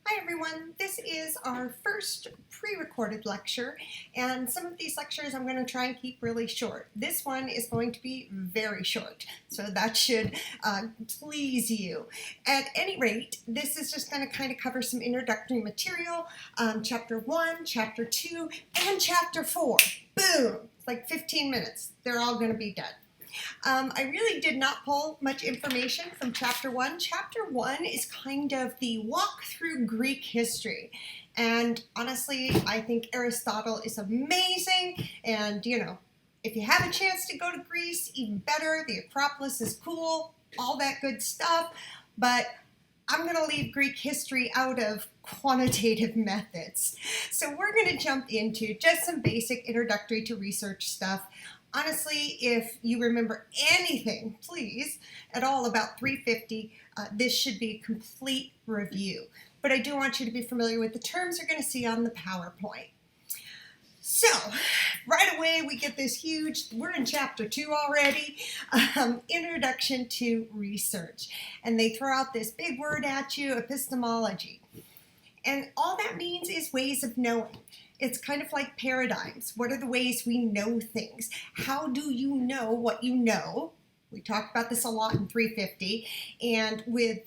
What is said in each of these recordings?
Hi everyone, this is our first pre-recorded lecture, and some of these lectures I'm going to try and keep really short. This one is going to be very short, so that should please you. At any rate, this is just going to kind of cover some introductory material, Chapter 1, Chapter 2, and Chapter 4. Boom! Like 15 minutes. They're all going to be done. I really did not pull much information from Chapter 1. Chapter 1 is kind of the walk through Greek history. And honestly, I think Aristotle is amazing. And, if you have a chance to go to Greece, even better. The Acropolis is cool, all that good stuff. But I'm going to leave Greek history out of quantitative methods. So we're going to jump into just some basic introductory to research stuff. Honestly, if you remember anything, please, at all about 350, this should be a complete review. But I do want you to be familiar with the terms you're going to see on the PowerPoint. So, right away we get this huge, we're in Chapter 2 already, Introduction to Research. And they throw out this big word at you, epistemology. And all that means is ways of knowing. It's kind of like paradigms. What are the ways we know things? How do you know what you know? We talked about this a lot in 350. And with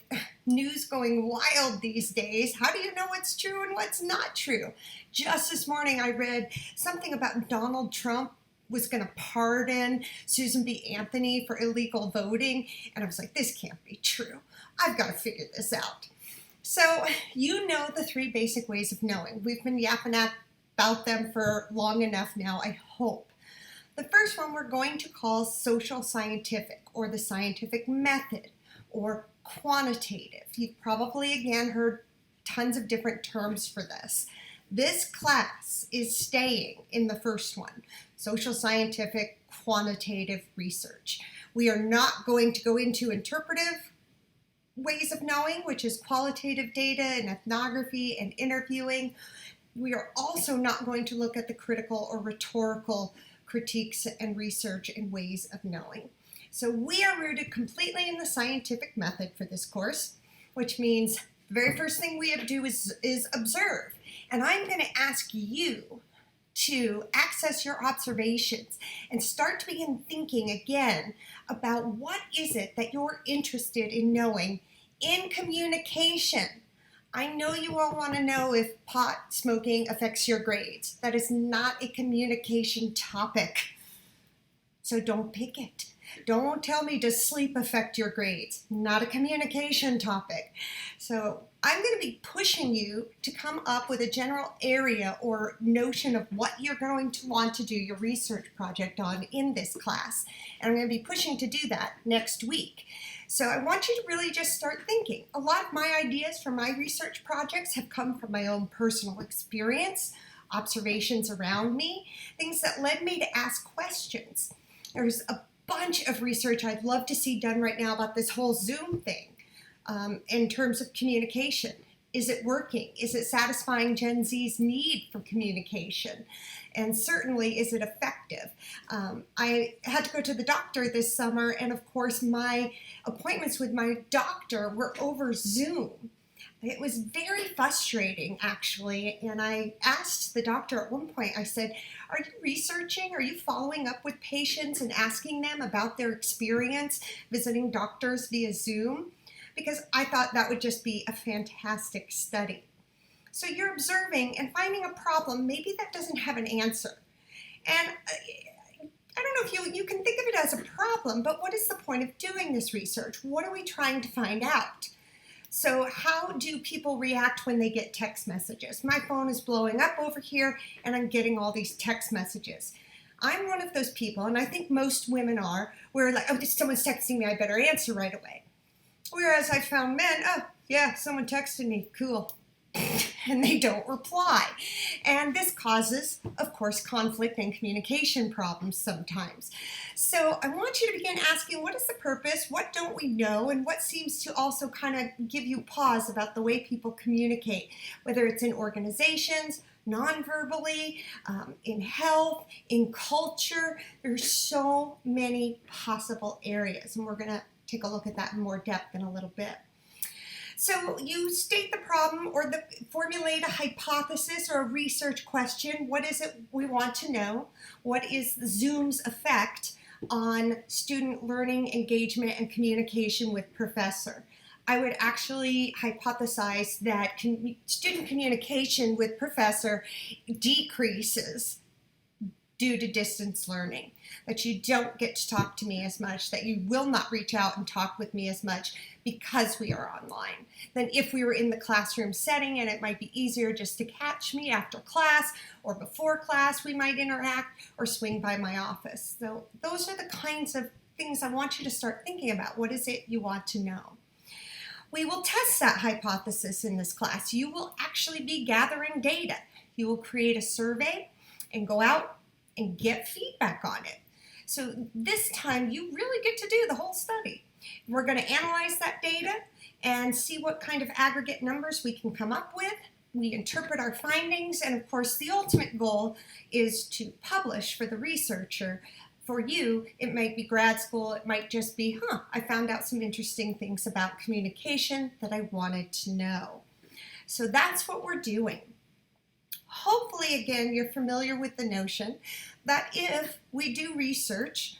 news going wild these days, how do you know what's true and what's not true? Just this morning I read something about Donald Trump was going to pardon Susan B. Anthony for illegal voting. And I was like, this can't be true. I've got to figure this out. So you know the three basic ways of knowing. We've been yapping about them for long enough now, I hope. The first one we're going to call social scientific, or the scientific method, or quantitative. You've probably again heard tons of different terms for this. This class is staying in the first one, social scientific quantitative research. We are not going to go into interpretive ways of knowing, which is qualitative data and ethnography and interviewing. We are also not going to look at the critical or rhetorical critiques and research and ways of knowing. So we are rooted completely in the scientific method for this course, which means the very first thing we have to do is observe. And I'm going to ask you to access your observations and start to begin thinking again about what is it that you're interested in knowing in communication. I know you all want to know if pot smoking affects your grades. That is not a communication topic. So don't pick it. Don't tell me, does sleep affect your grades? Not a communication topic. So I'm going to be pushing you to come up with a general area or notion of what you're going to want to do your research project on in this class. And I'm going to be pushing to do that next week. So I want you to really just start thinking. A lot of my ideas for my research projects have come from my own personal experience, observations around me, things that led me to ask questions. There's a bunch of research I'd love to see done right now about this whole Zoom thing in terms of communication. Is it working? Is it satisfying Gen Z's need for communication? And certainly, is it effective? I had to go to the doctor this summer, and of course, my appointments with my doctor were over Zoom. It was very frustrating, actually, and I asked the doctor at one point, I said, are you researching? Are you following up with patients and asking them about their experience visiting doctors via Zoom? Because I thought that would just be a fantastic study. So you're observing and finding a problem, maybe that doesn't have an answer. And I don't know if you can think of it as a problem, but what is the point of doing this research? What are we trying to find out? So how do people react when they get text messages? My phone is blowing up over here and I'm getting all these text messages. I'm one of those people, and I think most women are, where like, oh, someone's texting me, I better answer right away. Whereas I found men, oh, yeah, someone texted me, cool. And they don't reply. And this causes, of course, conflict and communication problems sometimes. So I want you to begin asking, what is the purpose? What don't we know? And what seems to also kind of give you pause about the way people communicate, whether it's in organizations, non-verbally, in health, in culture. There's so many possible areas, and we're going to take a look at that in more depth in a little bit. So you state the problem or formulate a hypothesis or a research question. What is it we want to know? What is Zoom's effect on student learning, engagement, and communication with professor? I would actually hypothesize that student communication with professor decreases due to distance learning, that you don't get to talk to me as much, that you will not reach out and talk with me as much because we are online, than if we were in the classroom setting and it might be easier just to catch me after class or before class we might interact or swing by my office. So those are the kinds of things I want you to start thinking about. What is it you want to know? We will test that hypothesis in this class. You will actually be gathering data. You will create a survey and go out and get feedback on it. So this time you really get to do the whole study. We're going to analyze that data and see what kind of aggregate numbers we can come up with. We interpret our findings, and of course the ultimate goal is to publish for the researcher. For you, it might be grad school, it might just be, I found out some interesting things about communication that I wanted to know. So that's what we're doing. Hopefully, again, you're familiar with the notion that if we do research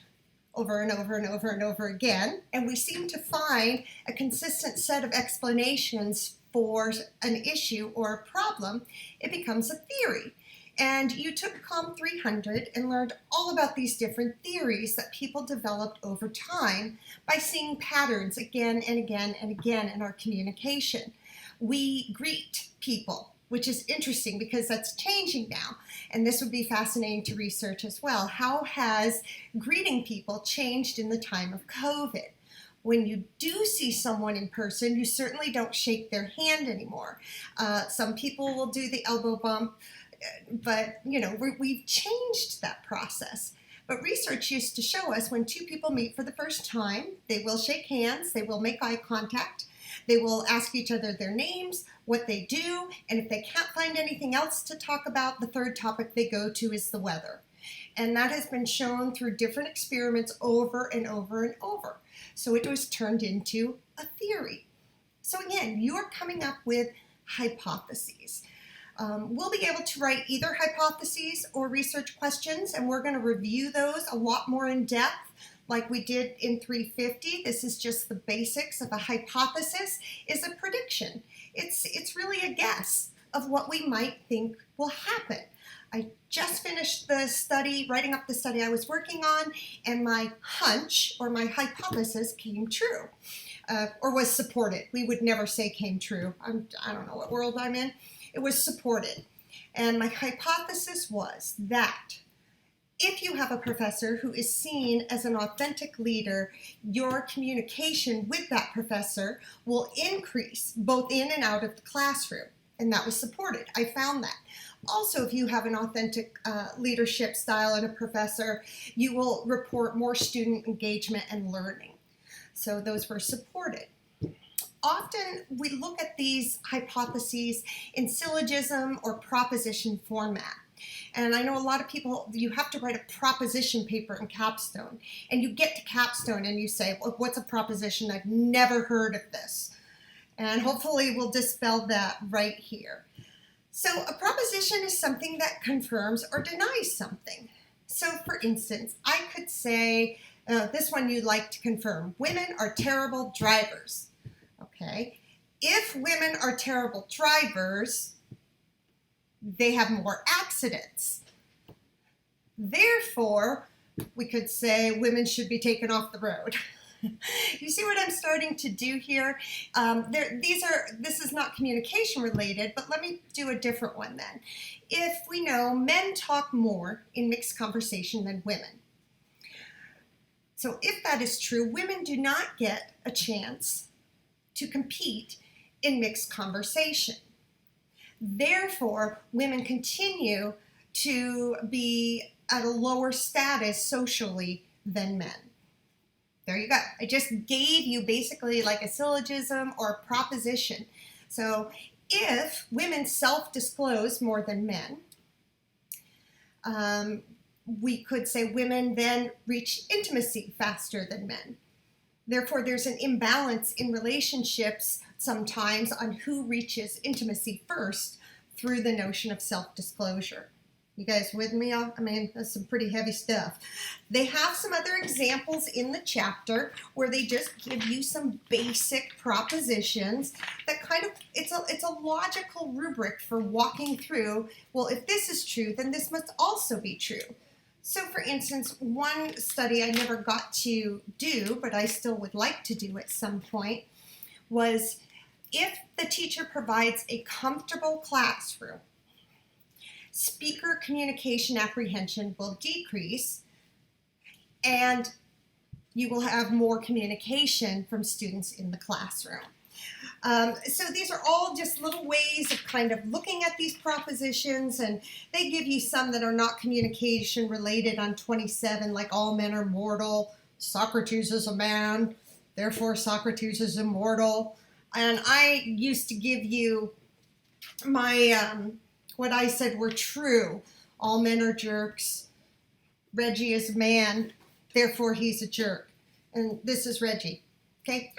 over and over and over and over again, and we seem to find a consistent set of explanations for an issue or a problem, it becomes a theory. And you took COMM420 and learned all about these different theories that people developed over time by seeing patterns again and again and again in our communication. We greet people, which is interesting because that's changing now. And this would be fascinating to research as well. How has greeting people changed in the time of COVID? When you do see someone in person, you certainly don't shake their hand anymore. Some people will do the elbow bump, but we've changed that process. But research used to show us when two people meet for the first time, they will shake hands, they will make eye contact, they will ask each other their names, what they do, and if they can't find anything else to talk about, the third topic they go to is the weather. And that has been shown through different experiments over and over and over. So it was turned into a theory. So again, you're coming up with hypotheses. We'll be able to write either hypotheses or research questions, and we're going to review those a lot more in depth like we did in 350. This is just the basics of a hypothesis is a prediction. It's really a guess of what we might think will happen. I just finished the study, writing up the study I was working on, and my hunch or my hypothesis came true, or was supported. We would never say came true. I don't know what world I'm in. It was supported. And my hypothesis was that if you have a professor who is seen as an authentic leader, your communication with that professor will increase both in and out of the classroom. And that was supported. I found that. Also, if you have an authentic leadership style in a professor, you will report more student engagement and learning. So those were supported. Often we look at these hypotheses in syllogism or proposition format. And I know a lot of people, you have to write a proposition paper in capstone. And you get to capstone and you say, well, what's a proposition? I've never heard of this. And hopefully we'll dispel that right here. So a proposition is something that confirms or denies something. So for instance, I could say, this one you'd like to confirm, women are terrible drivers. Okay, if women are terrible drivers, they have more accidents. Therefore, we could say women should be taken off the road. You see what I'm starting to do here? This is not communication related, but let me do a different one then. If we know men talk more in mixed conversation than women. So if that is true, women do not get a chance to compete in mixed conversation. Therefore, women continue to be at a lower status socially than men. There you go. I just gave you basically like a syllogism or a proposition. So if women self-disclose more than men, we could say women then reach intimacy faster than men. Therefore, there's an imbalance in relationships sometimes on who reaches intimacy first through the notion of self-disclosure. You guys with me? I mean, that's some pretty heavy stuff. They have some other examples in the chapter where they just give you some basic propositions that kind of, it's a logical rubric for walking through, well, if this is true, then this must also be true. So for instance, one study I never got to do, but I still would like to do at some point, was if the teacher provides a comfortable classroom, speaker communication apprehension will decrease and you will have more communication from students in the classroom. So these are all just little ways of kind of looking at these propositions, and they give you some that are not communication related on 27, like all men are mortal, Socrates is a man, therefore Socrates is immortal. And I used to give you my what I said were true. All men are jerks. Reggie is a man, therefore he's a jerk. And this is Reggie, okay?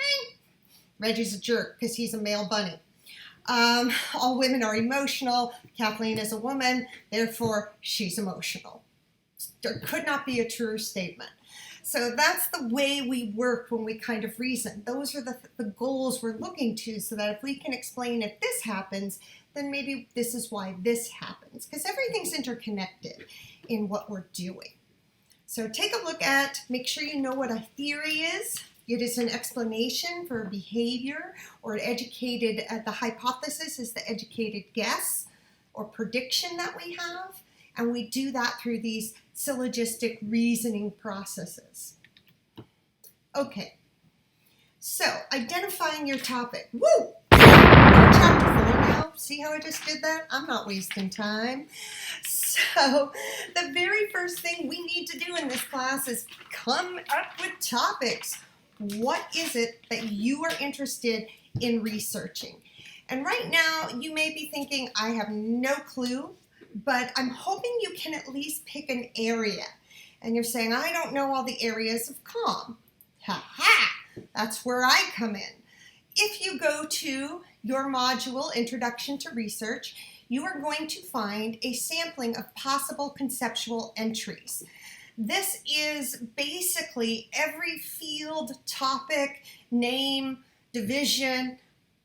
Reggie's a jerk because he's a male bunny. All women are emotional. Kathleen is a woman, therefore she's emotional. There could not be a truer statement. So that's the way we work when we kind of reason. Those are the goals we're looking to, so that if we can explain if this happens, then maybe this is why this happens, because everything's interconnected in what we're doing. So take a look at, make sure you know what a theory is. It is an explanation for a behavior, or an educated, the hypothesis is the educated guess or prediction that we have. And we do that through these syllogistic reasoning processes. Okay, so identifying your topic. Woo! We're chapter 4 now. See how I just did that? I'm not wasting time. So the very first thing we need to do in this class is come up with topics. What is it that you are interested in researching? And right now you may be thinking, I have no clue, but I'm hoping you can at least pick an area. And you're saying, I don't know all the areas of COMM. Ha-ha! That's where I come in. If you go to your module, Introduction to Research, you are going to find a sampling of possible conceptual entries. This is basically every field, topic, name, division,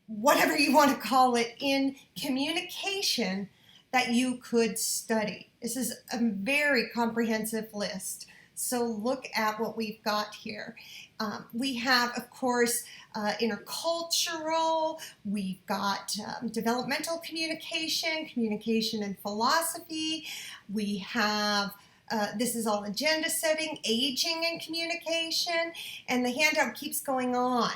whatever you want to call it, in communication that you could study. This is a very comprehensive list. So look at what we've got here. We have, of course, intercultural, we've got developmental communication, communication and philosophy, we have this is all agenda setting, aging and communication, and the handout keeps going on.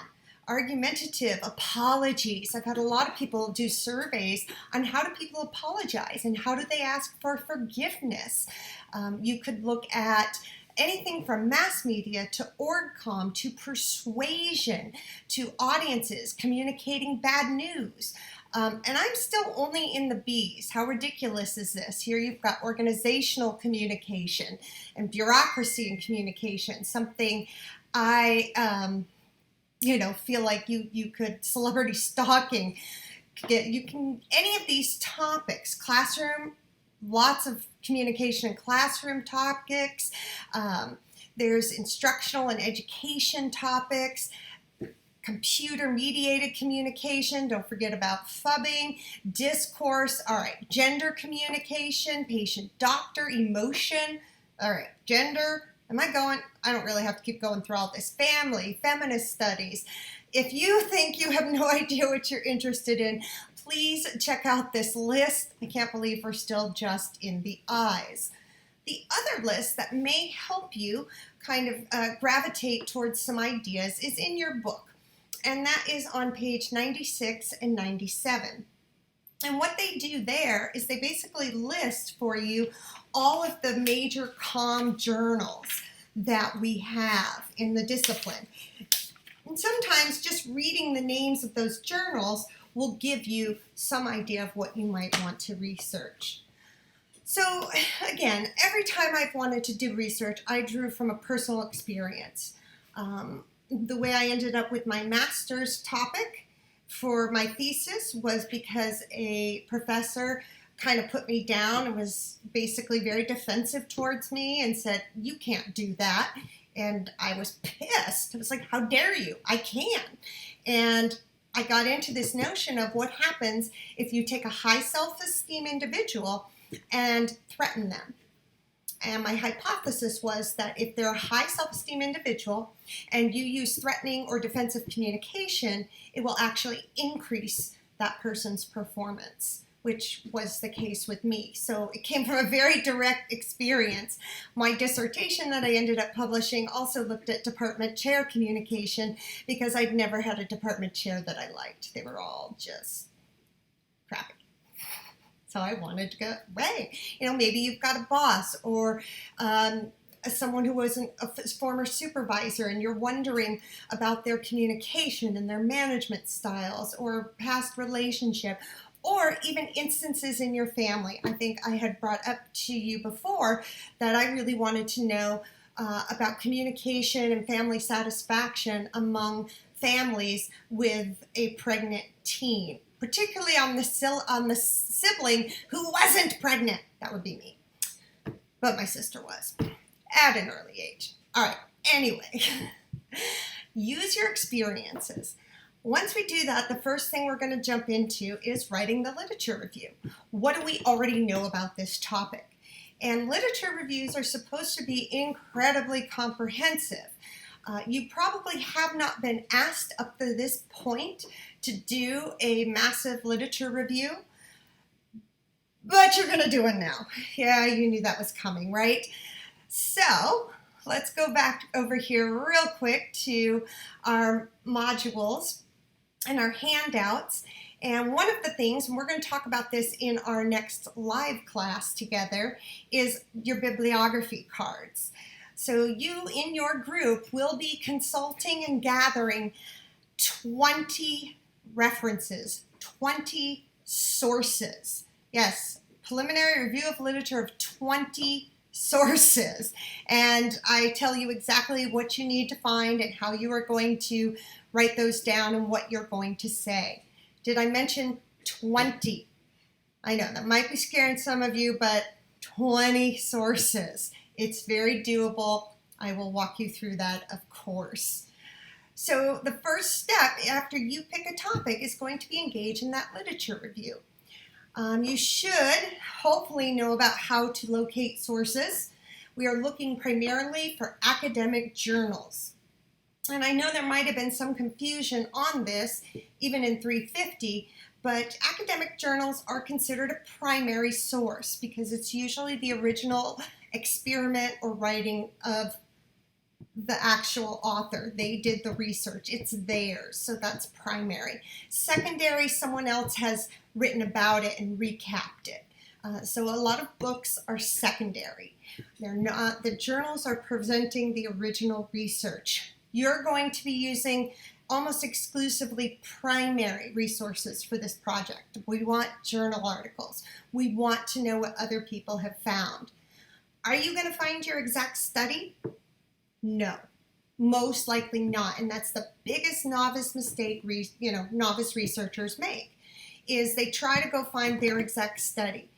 Argumentative, apologies. I've had a lot of people do surveys on how do people apologize and how do they ask for forgiveness. You could look at anything from mass media to org-comm to persuasion to audiences communicating bad news. And I'm still only in the B's. How ridiculous is this? Here you've got organizational communication and bureaucracy and communication, something I feel like you could, celebrity stalking, you can, any of these topics, classroom, lots of communication in classroom topics, there's instructional and education topics, computer-mediated communication, don't forget about phubbing, discourse, all right, gender communication, patient-doctor, emotion, all right, gender, am I going? I don't really have to keep going through all this. Family, feminist studies. If you think you have no idea what you're interested in, please check out this list. I can't believe we're still just in the I's. The other list that may help you kind of gravitate towards some ideas is in your book, and that is on page 96 and 97. And what they do there is they basically list for you all of the major COMM journals that we have in the discipline. And sometimes just reading the names of those journals will give you some idea of what you might want to research. So again, every time I've wanted to do research, I drew from a personal experience. The way I ended up with my master's topic for my thesis was because a professor kind of put me down and was basically very defensive towards me and said, "You can't do that." And I was pissed. I was like, "How dare you? I can." And I got into this notion of what happens if you take a high self-esteem individual and threaten them. And my hypothesis was that if they're a high self-esteem individual and you use threatening or defensive communication, it will actually increase that person's performance, which was the case with me. So it came from a very direct experience. My dissertation that I ended up publishing also looked at department chair communication because I'd never had a department chair that I liked. They were all just crappy. So I wanted to go, right, maybe you've got a boss or someone who wasn't a former supervisor and you're wondering about their communication and their management styles or past relationship, or even instances in your family. I think I had brought up to you before that I really wanted to know about communication and family satisfaction among families with a pregnant teen, particularly on the sibling who wasn't pregnant. That would be me. But my sister was at an early age. All right, anyway, use your experiences. Once we do that, the first thing we're going to jump into is writing the literature review. What do we already know about this topic? And literature reviews are supposed to be incredibly comprehensive. You probably have not been asked up to this point to do a massive literature review, but you're going to do it now. Yeah, you knew that was coming, right? So let's go back over here real quick to our modules and our handouts. And one of the things, and we're going to talk about this in our next live class together, is your bibliography cards. So you in your group will be consulting and gathering 20 references, 20 sources. Yes, preliminary review of literature of 20 sources. And I tell you exactly what you need to find and how you are going to write those down and what you're going to say. Did I mention 20? I know that might be scaring some of you, but 20 sources. It's very doable. I will walk you through that, of course. So the first step after you pick a topic is going to be engage in that literature review. You should hopefully know about how to locate sources. We are looking primarily for academic journals. And I know there might have been some confusion on this, even in 350, but academic journals are considered a primary source because it's usually the original experiment or writing of the actual author. They did the research. It's theirs, so that's primary. Secondary, someone else has written about it and recapped it. So a lot of books are secondary. They're not, the journals are presenting the original research. You're going to be using almost exclusively primary resources for this project. We want journal articles. We want to know what other people have found. Are you going to find your exact study? No, most likely not. And that's the biggest novice mistake novice researchers make, is they try to go find their exact study.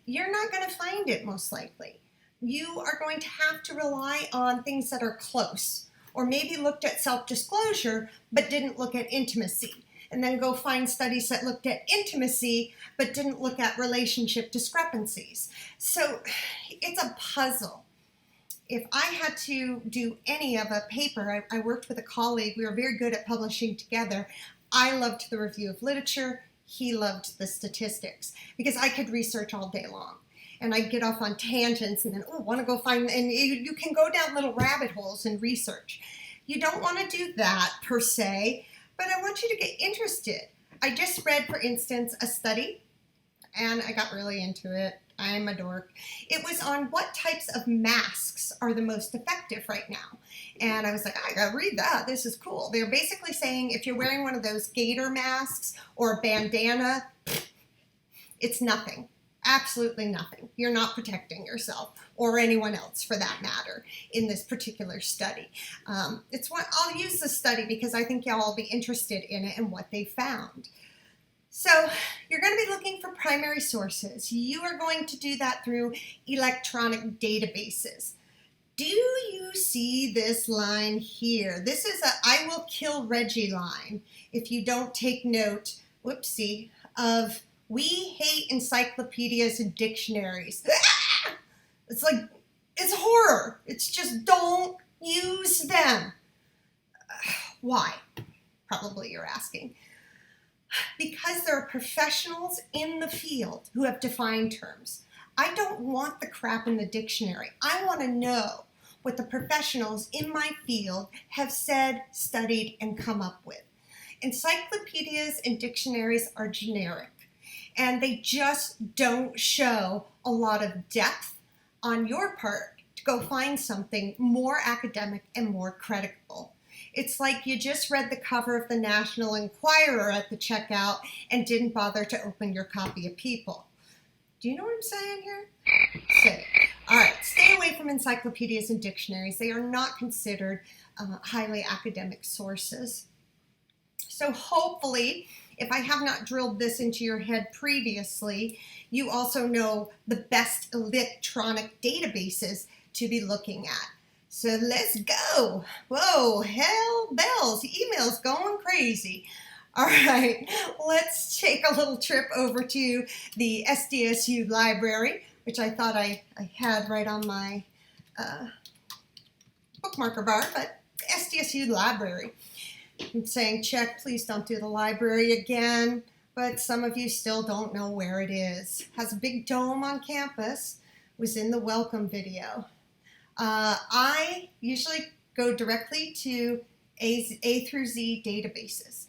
You're not going to find it most likely. You are going to have to rely on things that are close, or maybe looked at self-disclosure but didn't look at intimacy, and then go find studies that looked at intimacy but didn't look at relationship discrepancies. So it's a puzzle. If I had to do any of a paper, I worked with a colleague, we were very good at publishing together. I loved the review of literature, he loved the statistics, because I could research all day long. And I'd get off on tangents and then, want to go find, and you can go down little rabbit holes in research. You don't want to do that per se, but I want you to get interested. I just read, for instance, a study, and I got really into it. I'm a dork. It was on what types of masks are the most effective right now. And I was like, I gotta read that. This is cool. They're basically saying if you're wearing one of those gator masks or a bandana, it's nothing. Absolutely nothing. You're not protecting yourself or anyone else for that matter in this particular study. I'll use the study because I think y'all will be interested in it and what they found. So you're going to be looking for primary sources. You are going to do that through electronic databases. Do you see this line here? This is a "I will kill Reggie" line. If you don't take note, whoopsie, of "we hate encyclopedias and dictionaries." It's like, it's horror. It's just, don't use them. Why? Probably you're asking. Because there are professionals in the field who have defined terms. I don't want the crap in the dictionary. I want to know what the professionals in my field have said, studied, and come up with. Encyclopedias and dictionaries are generic, and they just don't show a lot of depth on your part to go find something more academic and more credible. It's like you just read the cover of the National Enquirer at the checkout and didn't bother to open your copy of People. Do you know what I'm saying here? All right, stay away from encyclopedias and dictionaries. They are not considered highly academic sources. So hopefully, if I have not drilled this into your head previously, you also know the best electronic databases to be looking at. So let's go. Whoa, hell bells, email's going crazy. All right, let's take a little trip over to the SDSU library, which I thought I had right on my bookmarker bar, but SDSU library. I'm saying check, please don't do the library again, but some of you still don't know where it is. Has a big dome on campus, was in the welcome video. I usually go directly to A through Z databases.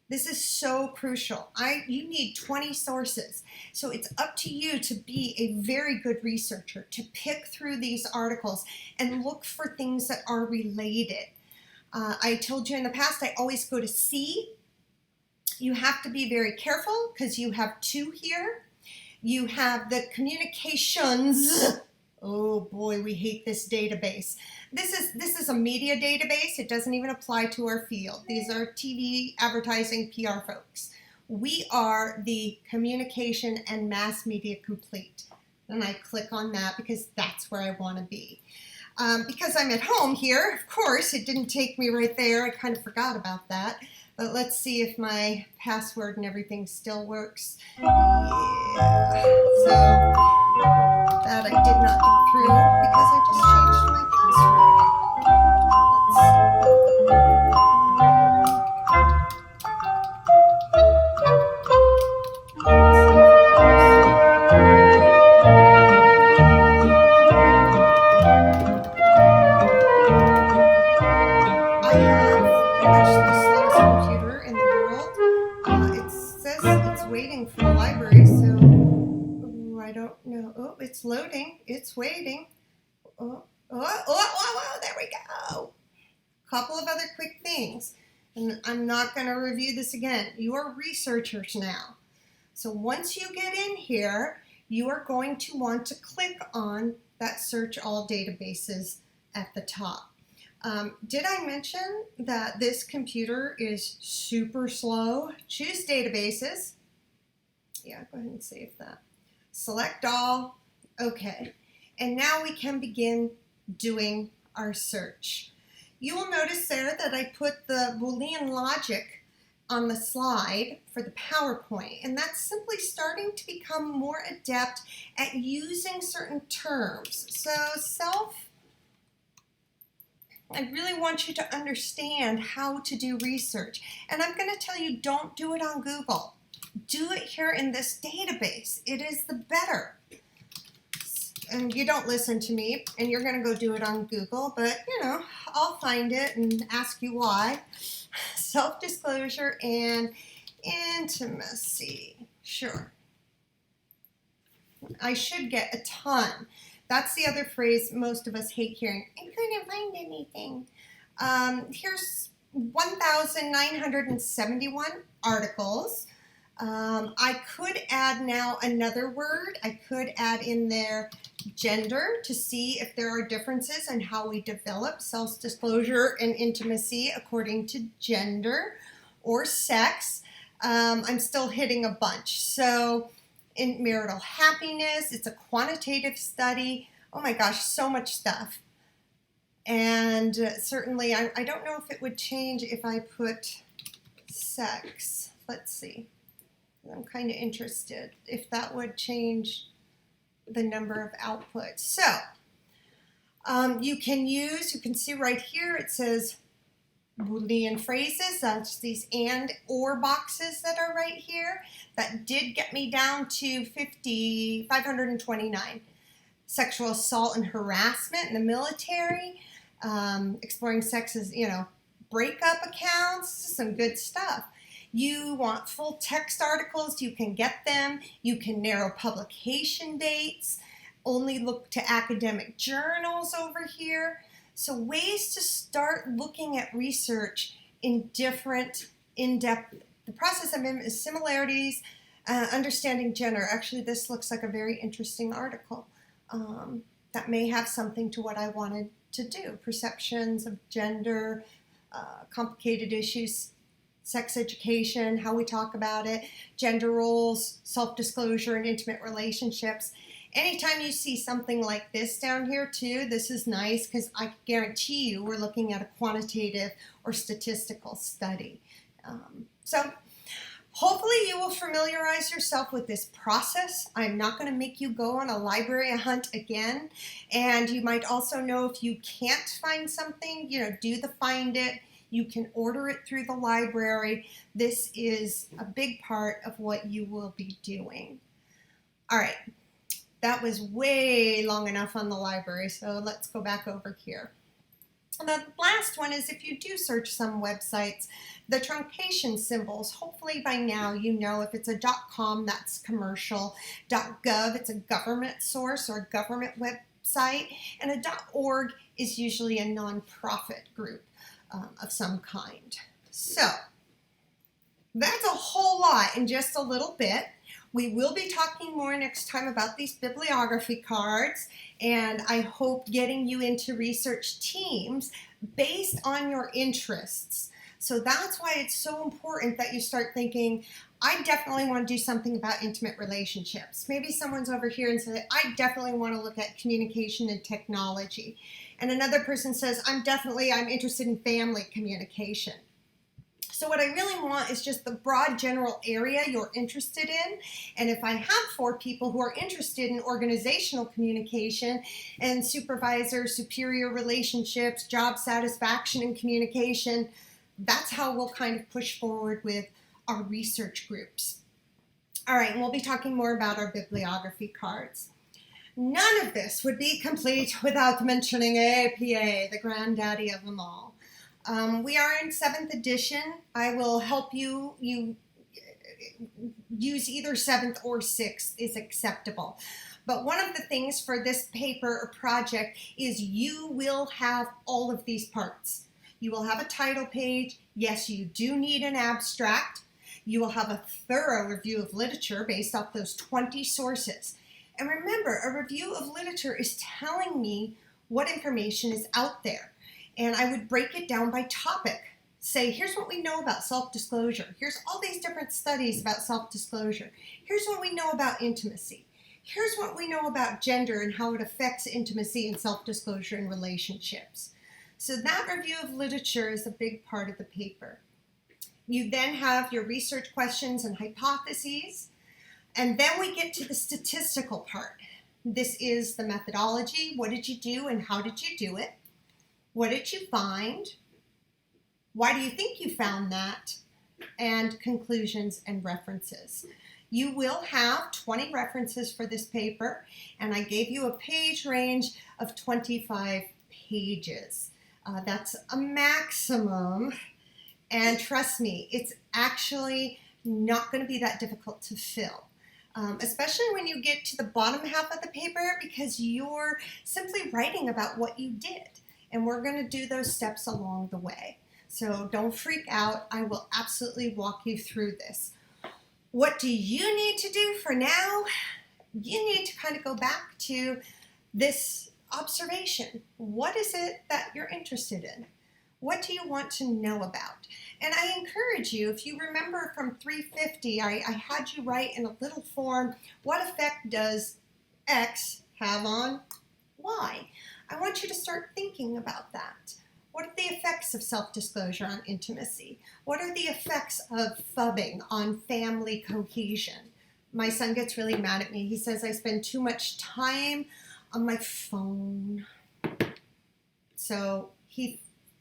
This is so crucial. You need 20 sources. So it's up to you to be a very good researcher, to pick through these articles and look for things that are related. I told you in the past, I always go to C. You have to be very careful because you have two here. You have the communications. Oh boy, we hate this database. This is a media database. It doesn't even apply to our field. These are TV, advertising, PR folks. We are the communication and mass media complete. And I click on that because that's where I want to be. Because I'm at home here, of course, it didn't take me right there. I kind of forgot about that. But let's see if my password and everything still works. Yeah. So that I did not think through because I just changed my password. I have pretty much the slowest computer in the world. It says it's waiting for the library, so I don't know. Oh, it's loading. It's waiting. Oh, there we go. Couple of other quick things. And I'm not going to review this again. You are researchers now. So once you get in here, you are going to want to click on that search all databases at the top. Did I mention that this computer is super slow? Choose databases. Yeah, go ahead and save that. Select all. Okay. And now we can begin doing our search. You will notice there that I put the Boolean logic on the slide for the PowerPoint, and that's simply starting to become more adept at using certain terms. So I really want you to understand how to do research. And I'm going to tell you, don't do it on Google. Do it here in this database. It is the better. And you don't listen to me, and you're going to go do it on Google, but, you know, I'll find it and ask you why. Self-disclosure and intimacy. Sure. I should get a ton. That's the other phrase most of us hate hearing. I couldn't find anything. Here's 1,971 articles. I could add now another word. I could add in there gender to see if there are differences in how we develop self-disclosure and intimacy according to gender or sex. I'm still hitting a bunch. So in marital happiness, it's a quantitative study. Oh my gosh, so much stuff. And certainly, I don't know if it would change if I put sex. Let's see. I'm kind of interested if that would change the number of outputs. So you can see right here, it says Boolean phrases. That's these and or boxes that are right here. That did get me down to 529. Sexual assault and harassment in the military. Exploring sex as, breakup accounts, some good stuff. You want full text articles, you can get them. You can narrow publication dates. Only look to academic journals over here. So ways to start looking at research in different, in-depth. The process I'm in is similarities, understanding gender. Actually, this looks like a very interesting article that may have something to what I wanted to do. Perceptions of gender, complicated issues, sex education, how we talk about it, gender roles, self-disclosure, and intimate relationships. Anytime you see something like this down here too, this is nice because I guarantee you we're looking at a quantitative or statistical study. So hopefully you will familiarize yourself with this process. I'm not going to make you go on a library hunt again. And you might also know if you can't find something, do the find it. You can order it through the library. This is a big part of what you will be doing. All right, that was way long enough on the library, so let's go back over here. And the last one is if you do search some websites, the truncation symbols, hopefully by now you know if it's a .com, that's commercial, .gov, it's a government source or a government website, and a .org is usually a nonprofit group of some kind. So that's a whole lot in just a little bit. We will be talking more next time about these bibliography cards, and I hope getting you into research teams based on your interests. So that's why it's so important that you start thinking, I definitely want to do something about intimate relationships. Maybe someone's over here and says, I definitely want to look at communication and technology. And another person says, I'm interested in family communication. So what I really want is just the broad general area you're interested in. And if I have 4 people who are interested in organizational communication and superior relationships, job satisfaction and communication, that's how we'll kind of push forward with our research groups. All right, and we'll be talking more about our bibliography cards. None of this would be complete without mentioning APA, the granddaddy of them all. We are in 7th edition. I will help you use either 7th or 6th is acceptable. But one of the things for this paper or project is you will have all of these parts. You will have a title page. Yes, you do need an abstract. You will have a thorough review of literature based off those 20 sources. And remember, a review of literature is telling me what information is out there. And I would break it down by topic. Say, here's what we know about self-disclosure. Here's all these different studies about self-disclosure. Here's what we know about intimacy. Here's what we know about gender and how it affects intimacy and self-disclosure in relationships. So that review of literature is a big part of the paper. You then have your research questions and hypotheses. And then we get to the statistical part. This is the methodology. What did you do and how did you do it? What did you find? Why do you think you found that? And conclusions and references. You will have 20 references for this paper, and I gave you a page range of 25 pages. That's a maximum, and trust me, it's actually not going to be that difficult to fill. Especially when you get to the bottom half of the paper, because you're simply writing about what you did. And we're going to do those steps along the way. So don't freak out. I will absolutely walk you through this. What do you need to do for now? You need to kind of go back to this observation. What is it that you're interested in? What do you want to know about? And I encourage you, if you remember from 350, I had you write in a little form, what effect does X have on Y? I want you to start thinking about that. What are the effects of self-disclosure on intimacy? What are the effects of phubbing on family cohesion? My son gets really mad at me. He says I spend too much time on my phone. So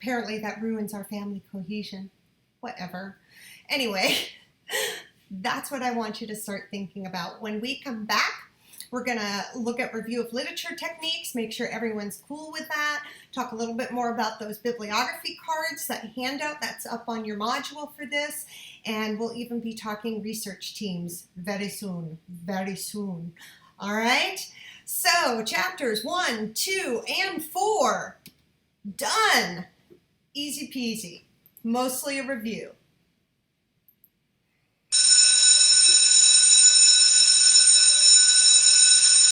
apparently that ruins our family cohesion. Whatever. Anyway, that's what I want you to start thinking about. When we come back, we're going to look at review of literature techniques, make sure everyone's cool with that, talk a little bit more about those bibliography cards, that handout that's up on your module for this, and we'll even be talking research teams very soon, very soon. All right? So, chapters 1, 2, and 4, done. Easy peasy. Mostly a review.